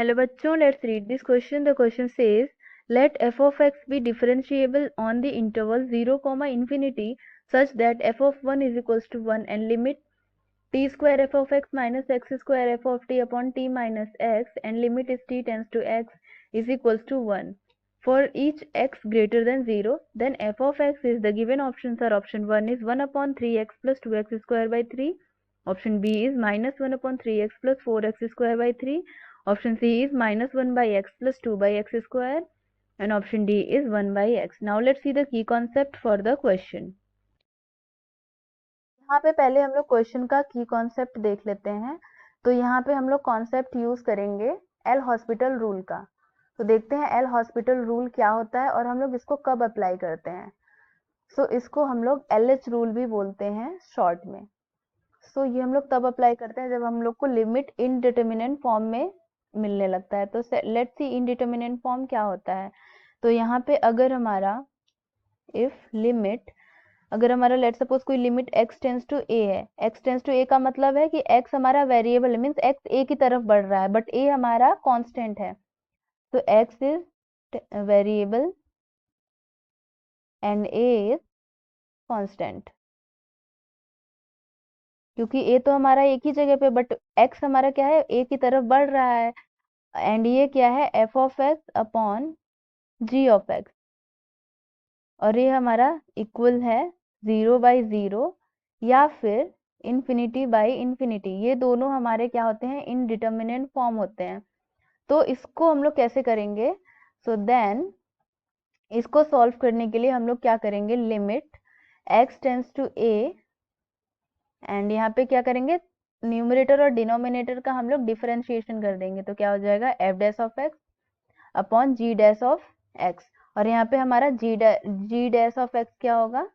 Hello बच्चों, let's read this question. The question says, let f of x be differentiable on the interval 0, infinity such that f of 1 is equals to 1 and limit t square f of x minus x square f of t upon t minus x and limit is t tends to x is equals to 1. For each x greater than 0, then f of x is the given options are option 1 is 1 upon 3x plus 2x square by 3. Option B is minus 1 upon 3x plus 4x square by 3. Option C is minus 1 by x plus 2 by x square. And option D is 1 by x. Now let's see the key concept for the question. यहाँ पे पहले हम लोग question का की concept देख लेते हैं। तो यहाँ पे हम लोग कॉन्सेप्ट यूज करेंगे एल हॉस्पिटल रूल का। तो देखते हैं एल हॉस्पिटल रूल क्या होता है और हम लोग इसको कब अप्लाई करते हैं। सो इसको हम लोग LH रूल भी बोलते हैं शॉर्ट में। सो ये हम लोग तब अप्लाई करते हैं जब हम लोग को लिमिट इनडिटर्मिनेंट फॉर्म में मिलने लगता है। तो लेट्स सी इनडिटर्मिनेंट फॉर्म क्या होता है। तो यहाँ पे अगर हमारा इफ लिमिट अगर हमारा लेट सपोज कोई limit x tends to a है, x टेंस टू a का मतलब है कि x हमारा वेरिएबल मीन्स x a की तरफ बढ़ रहा है बट a हमारा कांस्टेंट है। तो x is variable and a is constant, क्योंकि a तो हमारा एक ही जगह पे बट x हमारा क्या है a की तरफ बढ़ रहा है। एंड ये क्या है f of x upon g of x और ये हमारा इक्वल है 0/0 या फिर इन्फिनिटी बाई इन्फिनिटी। ये दोनों हमारे क्या होते हैं इनडिटर्मिनेंट फॉर्म होते हैं। तो इसको हम लोग कैसे करेंगे। सो देन इसको सॉल्व करने के लिए हम लोग क्या करेंगे, limit x tends to a and यहाँ पे क्या करेंगे न्यूमरेटर और डिनोमिनेटर का हम लोग डिफरेंशिएशन कर देंगे। तो क्या हो जाएगा f dash of x upon g dash of x और यहाँ पे हमारा g डैश ऑफ x क्या होगा,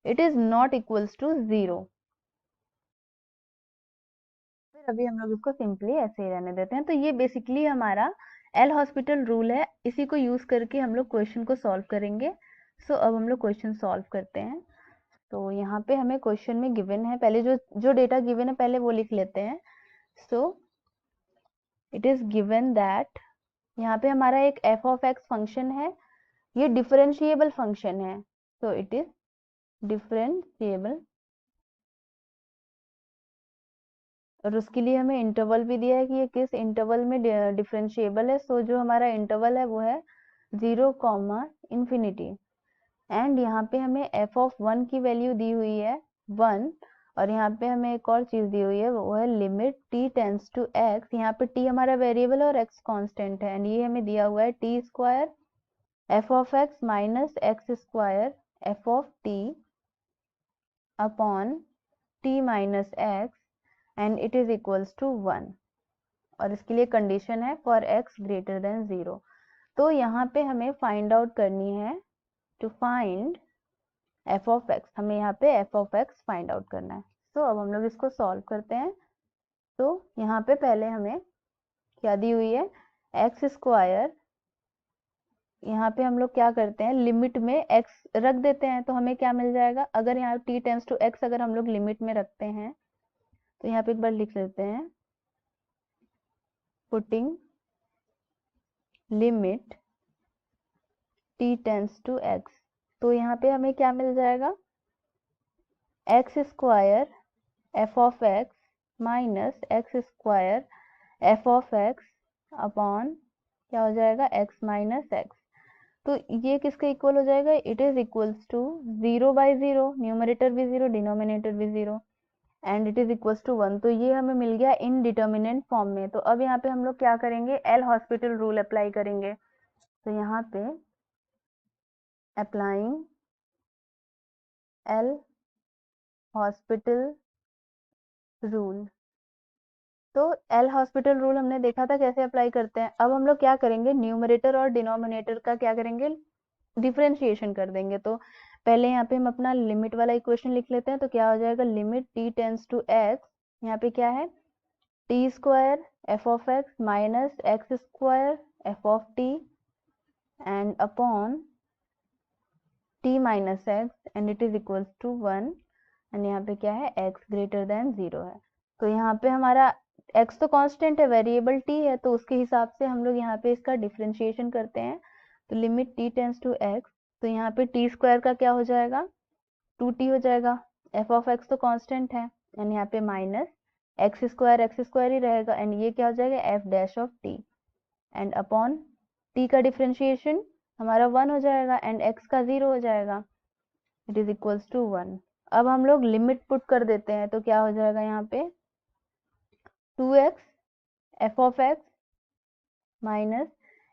it is not equals to 0। फिर अभी हम लोग इसको सिंपली ऐसे ही रहने देते हैं। तो ये बेसिकली हमारा एल हॉस्पिटल रूल है, इसी को यूज करके हम लोग क्वेश्चन को सॉल्व करेंगे। सो अब हम लोग क्वेश्चन सॉल्व करते हैं। तो यहाँ पे हमें क्वेश्चन में गिवन है, पहले जो डेटा गिवन है पहले वो लिख लेते हैं। So it is given that यहाँ पे हमारा एक एफ ऑफ एक्स फंक्शन है, ये डिफरेंशिएबल फंक्शन है। सो इट इज डिफरेंशिएबल और उसके लिए हमें इंटरवल भी दिया है कि ये किस इंटरवल में डिफरेंशिएबल है। सो जो हमारा इंटरवल है वो है 0, इन्फिनिटी एंड यहाँ पे हमें f ऑफ 1 की वैल्यू दी हुई है 1 और यहाँ पे हमें एक और चीज दी हुई है वो है limit t tends to x। यहाँ पे t हमारा वेरिएबल और x कांस्टेंट है एंड ये हमें दिया हुआ है t square f of x minus x square f of t upon t minus x and it is equals to 1 और इसके लिए कंडीशन है फॉर x ग्रेटर देन 0। तो यहाँ पे हमें फाइंड आउट करनी है to find f of x, हमें यहाँ पे f of x find out करना है। तो अब हम लोग इसको सॉल्व करते हैं। तो यहाँ पे पहले हमें क्या दी हुई है x स्क्वायर, यहाँ पे हम लोग क्या करते हैं लिमिट में x रख देते हैं तो हमें क्या मिल जाएगा। अगर यहाँ t टेंस टू x अगर हम लोग लिमिट में रखते हैं तो यहाँ पे एक बार लिख लेते हैं putting limit t tends to x। तो यहाँ पे हमें क्या मिल जाएगा x square f of x minus x square f of x upon क्या हो जाएगा x माइनस x। तो ये किसके इक्वल हो जाएगा, it is equals to 0/0, numerator भी 0 डिनोमिनेटर भी 0 and it is equals to 1। तो ये हमें मिल गया इनडिटर्मिनेंट फॉर्म में। तो अब यहाँ पे हम लोग क्या करेंगे एल हॉस्पिटल रूल अप्लाई करेंगे। तो यहाँ पे अप्लाइंग एल हॉस्पिटल रूल। तो एल हॉस्पिटल रूल हमने देखा था कैसे अप्लाई करते हैं। अब हम लोग क्या करेंगे न्यूमरेटर और डिनोमिनेटर का क्या करेंगे डिफरेंशिएशन कर देंगे। तो पहले यहाँ पे हम अपना लिमिट वाला इक्वेशन लिख लेते हैं। तो क्या हो जाएगा limit t tends to x, यहाँ पे क्या है t square f of x minus x square f of t and upon t minus x and it is equals to 1 and यहाँ पे क्या है x ग्रेटर देन 0 है। तो यहाँ पे हमारा x तो कांस्टेंट है, वेरिएबल t है, तो उसके हिसाब से हम लोग यहाँ पे इसका डिफरेंशिएशन करते हैं। तो limit t tends to x, तो यहाँ पे t स्क्वायर का क्या हो जाएगा, 2t हो जाएगा। f ऑफ x तो कांस्टेंट है, एंड यहाँ पे माइनस x स्क्वायर ही रहेगा, एंड ये क्या हो जाएगा, f dash of t, and upon t का डिफरेंशिएशन हमारा 1 हो जाएगा, एंड x का 0 हो जाएगा, इट इज इक्वल्स टू 1। अब हम लोग लिमिट पुट कर देते हैं, तो क्या हो जाएगा यहाँ पे 2x f of x minus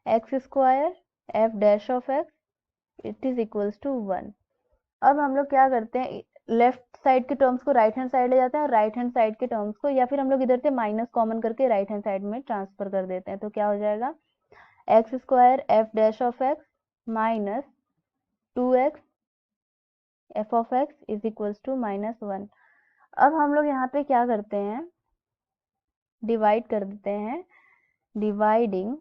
x square f dash of x it is equals to 1। अब हम लोग क्या करते हैं, लेफ्ट साइड के टर्म्स को राइट हैंड साइड ले जाते हैं, और राइट हैंड साइड के टर्म्स को, या फिर हम लोग इधर से माइनस कॉमन करके राइट हैंड साइड में ट्रांसफर कर देते हैं। तो क्या हो जाएगा, x square f dash of x minus 2x f of x is equals to -1। अब हम लोग यहाँ पे क्या करते हैं, डिवाइड कर देते हैं, डिवाइडिंग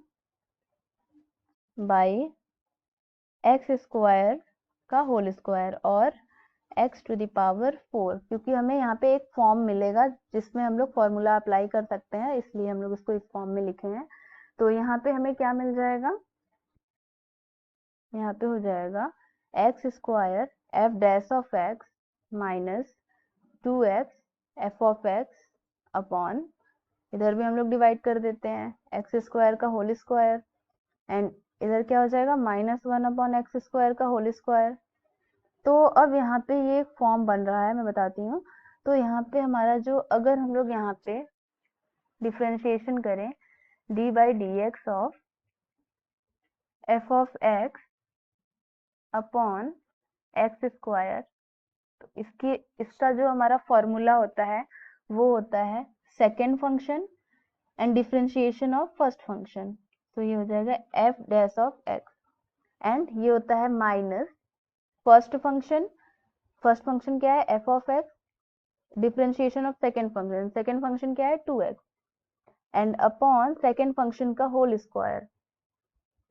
बाय एक्स स्क्वायर का होल स्क्वायर और x टू द पावर 4, क्योंकि हमें यहाँ पे एक फॉर्म मिलेगा जिसमें हम लोग फॉर्मूला अप्लाई कर सकते हैं, इसलिए हम लोग इसको इस फॉर्म में लिखे हैं। तो यहाँ पे हमें क्या मिल जाएगा, यहाँ पे हो जाएगा x square f dash of x minus 2x f of x upon, इधर भी हम लोग डिवाइड कर देते हैं, एक्स स्क्वायर का होल स्क्वायर, एंड इधर क्या हो जाएगा -1 अपॉन एक्स स्क्वायर का होल स्क्वायर। तो अब यहाँ पे ये एक फॉर्म बन रहा है, मैं बताती हूँ। तो यहाँ पे हमारा जो, अगर हम लोग यहाँ पे डिफ्रेंशिएशन करें D by D x of f of x upon x square, तो इसका जो हमारा फॉर्मूला होता है वो होता है second function and differentiation of first function. तो ये हो जाएगा F dash of x, and ये होता है माइनस फर्स्ट फंक्शन क्या है, F of x, differentiation of second function क्या है 2x, and upon second function का होल स्क्वायर,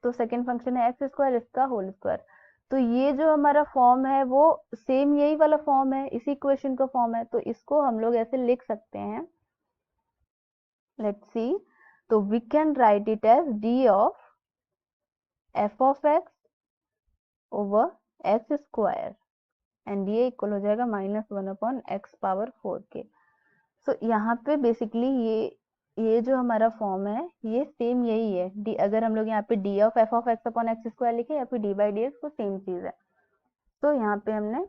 तो सेकेंड फंक्शन है एक्स स्क्वायर, इसका होल स्क्वायर। तो ये जो हमारा फॉर्म है वो सेम यही वाला फॉर्म है, इसी इक्वेशन का फॉर्म है, तो इसको हम लोग ऐसे लिख सकते हैं, लेट्स सी। तो we can write it as d of f of x over x square, and ये इक्वल हो जाएगा -1 अपॉन एक्स पावर 4 के। सो यहाँ पे बेसिकली ये जो हमारा फॉर्म है ये सेम यही है, डी, अगर हम लोग यहाँ पे D of f of x upon x square लिखे या फिर डी बाई डी एक्स, तो सेम चीज है। तो यहाँ पे हमने,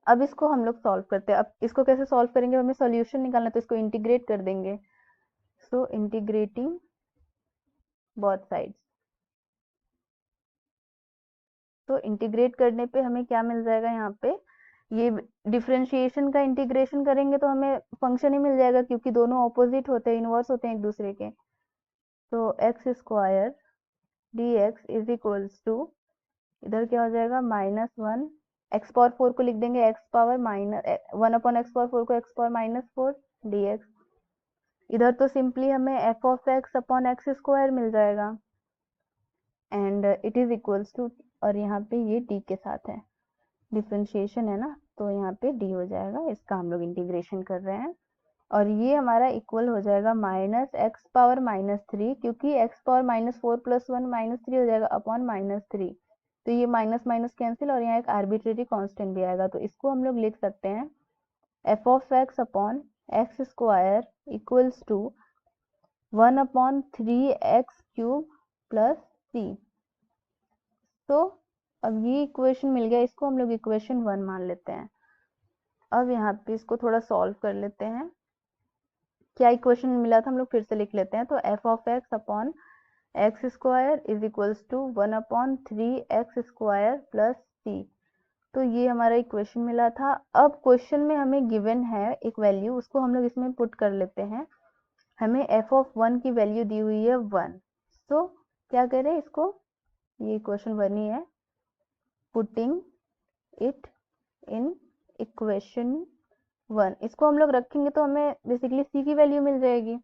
अब इसको हम लोग सॉल्व करते हैं। अब इसको कैसे सॉल्व करेंगे, हमें सॉल्यूशन निकालना है, तो इसको इंटीग्रेट कर देंगे। सो इंटीग्रेटिंग बोथ साइड्स, तो इंटीग्रेट करने पे हमें क्या मिल जाएगा, यहाँ पे ये डिफरेंशिएशन का इंटीग्रेशन करेंगे तो हमें फंक्शन ही मिल जाएगा, क्योंकि दोनों ऑपोजिट होते हैं, इनवर्स होते हैं एक दूसरे के। तो x square d x is equals to, इधर क्या हो जाएगा -1, एक्स पावर 4 को लिख देंगे x power -1 upon x power 4 को एक्स पावर -4 डी एक्स, इधर तो सिंपली हमें f of x upon x square मिल जाएगा, and it is equals to, और यहाँ पे ये डी के साथ है, डिफ्रेंशिएशन है ना, तो यहाँ पे डी हो जाएगा, इसका हम लोग इंटीग्रेशन कर रहे हैं, और ये हमारा इक्वल हो जाएगा -x पावर -3, क्योंकि x पावर -4 + 1 -3 हो जाएगा अपॉन -3, तो ये माइनस माइनस कैंसिल, और यहाँ एक आर्बिट्रेरी कांस्टेंट भी आएगा, तो इसको हम लोग लिख सकते हैं f of x upon x square equals to 1 upon 3x³ plus c। तो अब ये इक्वेशन मिल गया, इसको हम लोग इक्वेशन 1 मान लेते हैं। अब यहाँ पे इसको थोड़ा सॉल्व कर लेते हैं, क्या इक्वेशन मिला था हम लोग फिर से लिख लेते हैं। तो f of x upon x square is equals to 1 upon 3x square plus c, तो ये हमारा इक्वेशन मिला था। अब क्वेश्चन में हमें गिवन है एक वैल्यू, उसको हम लोग इसमें पुट कर लेते हैं। हमें एफ ऑफ 1 की वैल्यू दी हुई है 1, तो क्या करें इसको, ये इक्वेशन 1 ही है, पुटिंग इट इन इक्वेशन 1, इसको हम लोग रखेंगे तो हमें बेसिकली c की वैल्यू मिल जाएगी,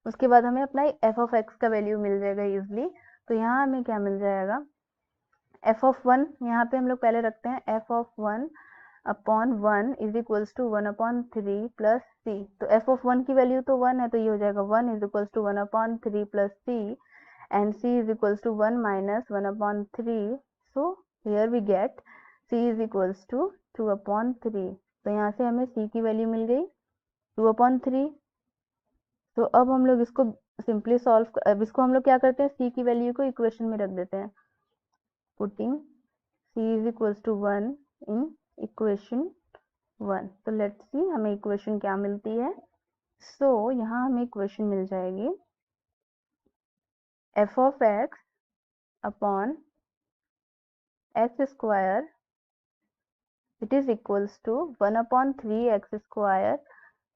उसके बाद हमें अपना एफ ऑफ एक्स का वैल्यू मिल जाएगा इजिली। तो यहाँ हमें क्या मिल जाएगा, एफ ऑफ 1 यहाँ पे हम लोग पहले रखते हैं, f of 1 upon 1 is equals to 1/3 plus c. तो एफ ऑफ 1 की वैल्यू तो 1 है, तो ये हो जाएगा 1 is equals to 1/3 plus c, and c is equals to 1 minus 1/3. So here we get c is equals to 2/3. तो यहाँ से हमें c की वैल्यू मिल गई 2/3. तो अब हम लोग इसको सिंपली सॉल्व, अब इसको हम लोग क्या करते हैं, c की वैल्यू को इक्वेशन में रख देते हैं, putting c is equals to 1 in equation 1. तो लेट्स सी हमें इक्वेशन क्या मिलती है. सो यहाँ हमें इक्वेशन मिल जाएगी f of x upon x square, it is equals to 1/3 x square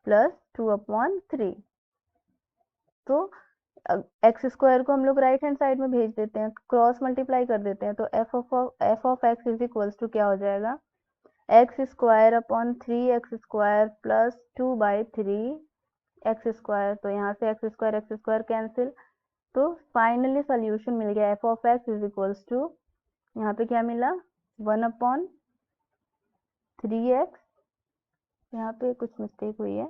plus 2/3. तो एक्स स्क्वायर को हम लोग राइट हैंड साइड में भेज देते हैं, क्रॉस मल्टीप्लाई कर देते हैं, तो f of x is equals to क्या हो जाएगा, x square upon 3x² plus 2/3 x square. तो यहाँ से एक्स स्क्वायर कैंसिल. तो फाइनली सोल्यूशन मिल गया, f of x is equals to, यहाँ पे क्या मिला 1/3x. यहाँ पे कुछ मिस्टेक हुई है,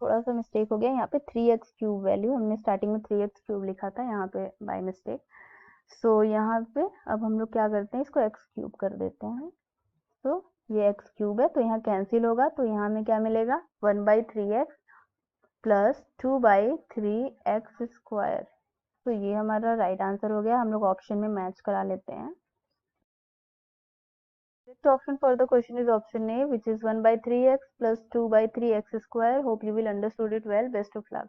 थोड़ा सा मिस्टेक हो गया, यहाँ पे 3x³ वैल्यू हमने स्टार्टिंग में 3x³ लिखा था, यहाँ पे बाय मिस्टेक. सो यहाँ पे अब हम लोग क्या करते हैं, इसको x³ कर देते हैं. तो ये x³ है, तो यहाँ कैंसिल होगा, तो यहाँ में क्या मिलेगा 1/3x प्लस 2/3x². तो ये हमारा राइट आंसर हो गया. हम लोग ऑप्शन में मैच करा लेते हैं. Correct option for the question is option A, which is 1/3x plus 2/3x². Hope you will understood it well. Best of luck.